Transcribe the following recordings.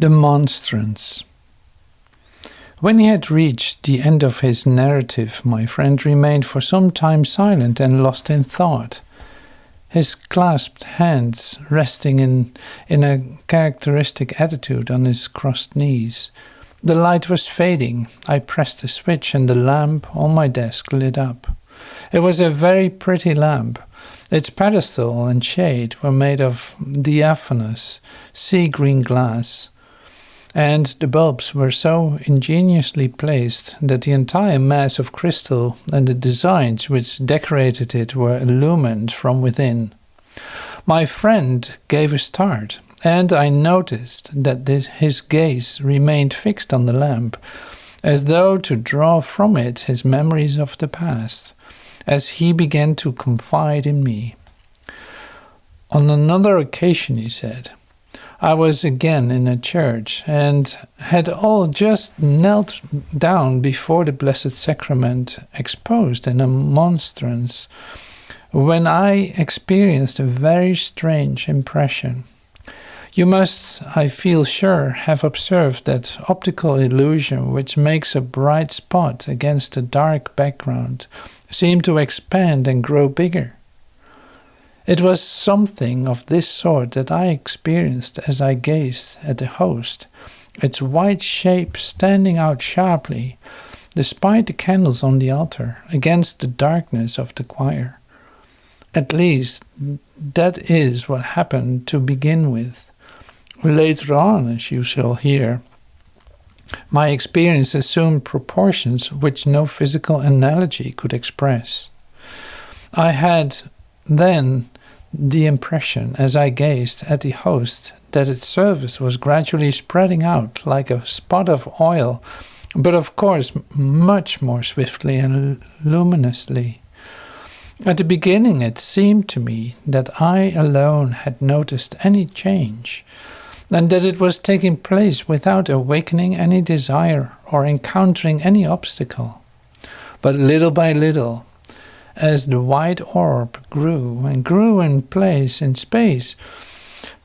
The Monstrance. When he had reached the end of his narrative, my friend remained for some time silent and lost in thought, his clasped hands resting in a characteristic attitude on his crossed knees. The light was fading. I pressed a switch and the lamp on my desk lit up. It was a very pretty lamp. Its pedestal and shade were made of diaphanous sea-green glass, and the bulbs were so ingeniously placed that the entire mass of crystal and the designs which decorated it were illumined from within. My friend gave a start, and I noticed that his gaze remained fixed on the lamp, as though to draw from it his memories of the past, as he began to confide in me. On another occasion, he said, I was again in a church and had all just knelt down before the Blessed Sacrament exposed in a monstrance, when I experienced a very strange impression. You must, I feel sure, have observed that optical illusion which makes a bright spot against a dark background seem to expand and grow bigger. It was something of this sort that I experienced as I gazed at the host, its white shape standing out sharply, despite the candles on the altar, against the darkness of the choir. At least, that is what happened to begin with. Later on, as you shall hear, my experience assumed proportions which no physical analogy could express. I had then the impression, as I gazed at the host, that its surface was gradually spreading out like a spot of oil, but of course much more swiftly and luminously. At the beginning it seemed to me that I alone had noticed any change, and that it was taking place without awakening any desire or encountering any obstacle. But little by little, as the white orb grew and grew in place in space,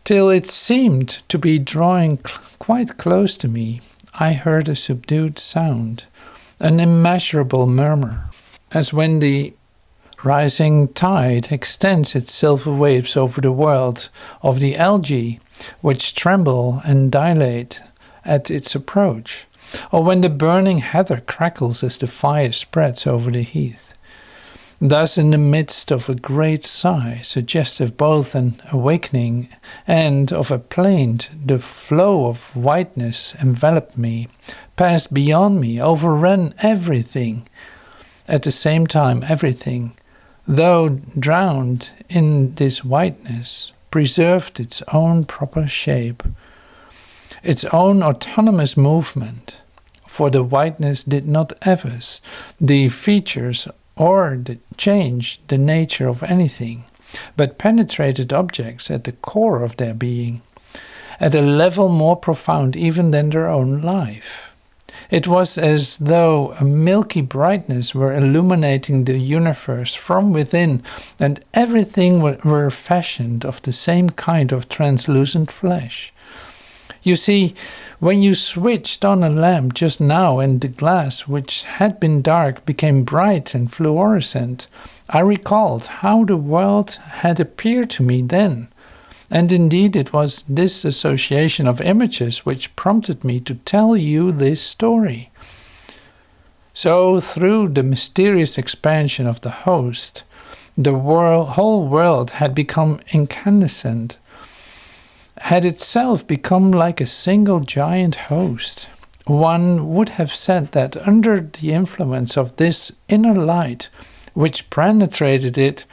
till it seemed to be drawing quite close to me, I heard a subdued sound, an immeasurable murmur, as when the rising tide extends its silver waves over the world of the algae, which tremble and dilate at its approach, or when the burning heather crackles as the fire spreads over the heath. Thus, in the midst of a great sigh, suggestive both an awakening and of a plaint, the flow of whiteness enveloped me, passed beyond me, overran everything. At the same time, everything, though drowned in this whiteness, preserved its own proper shape, its own autonomous movement, for the whiteness did not efface the features or change the nature of anything, but penetrated objects at the core of their being, at a level more profound even than their own life. It was as though a milky brightness were illuminating the universe from within, and everything were fashioned of the same kind of translucent flesh. You see, when you switched on a lamp just now and the glass, which had been dark, became bright and fluorescent, I recalled how the world had appeared to me then. And indeed it was this association of images which prompted me to tell you this story. So through the mysterious expansion of the host, the whole world had become incandescent, had itself become like a single giant host. One would have said that under the influence of this inner light, which penetrated it,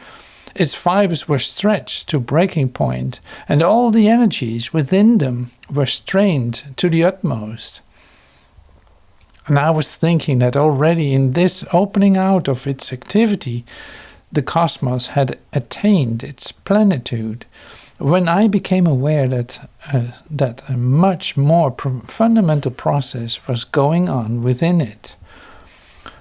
its fibers were stretched to breaking point, and all the energies within them were strained to the utmost. And I was thinking that already in this opening out of its activity, the cosmos had attained its plenitude, when I became aware that a much more fundamental process was going on within it.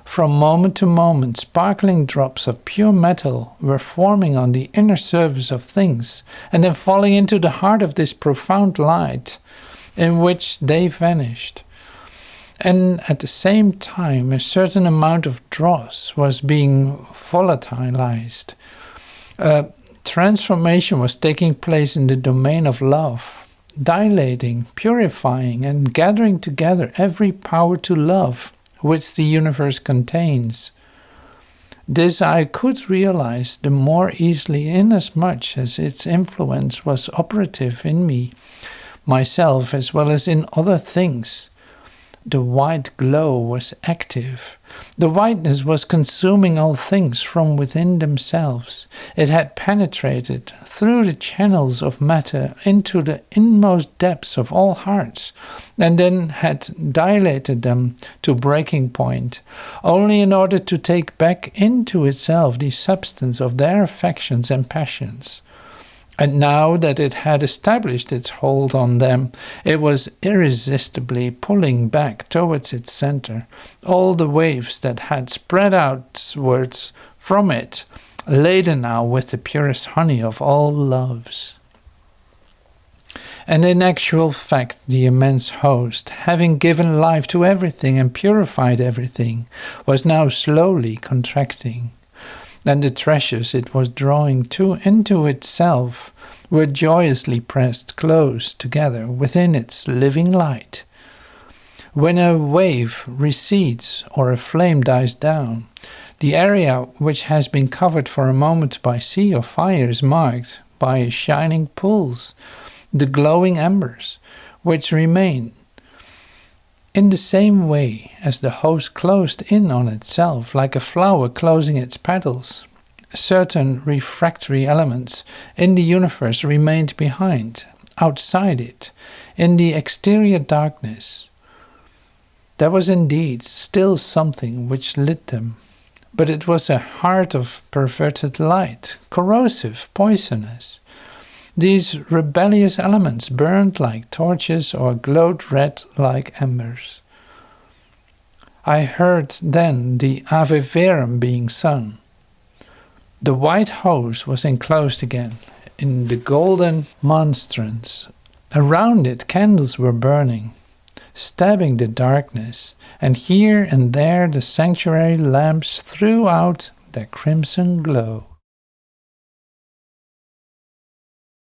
From moment to moment, sparkling drops of pure metal were forming on the inner surface of things, and then falling into the heart of this profound light, in which they vanished. And at the same time, a certain amount of dross was being volatilized. Transformation was taking place in the domain of love, dilating, purifying, and gathering together every power to love which the universe contains. This I could realize the more easily inasmuch as its influence was operative in me, myself, as well as in other things. The white glow was active. The whiteness was consuming all things from within themselves. It had penetrated through the channels of matter into the inmost depths of all hearts, and then had dilated them to breaking point, only in order to take back into itself the substance of their affections and passions. And now that it had established its hold on them, it was irresistibly pulling back towards its center all the waves that had spread outwards from it, laden now with the purest honey of all loves. And in actual fact, the immense host, having given life to everything and purified everything, was now slowly contracting. And the treasures it was drawing into itself were joyously pressed close together within its living light. When a wave recedes or a flame dies down, the area which has been covered for a moment by sea or fire is marked by shining pools, the glowing embers, which remain. In the same way as the host closed in on itself like a flower closing its petals, certain refractory elements in the universe remained behind, outside it, in the exterior darkness. There was indeed still something which lit them, but it was a heart of perverted light, corrosive, poisonous. These rebellious elements burned like torches or glowed red like embers. I heard then the Ave Verum being sung. The white host was enclosed again in the golden monstrance. Around it candles were burning, stabbing the darkness, and here and there the sanctuary lamps threw out their crimson glow.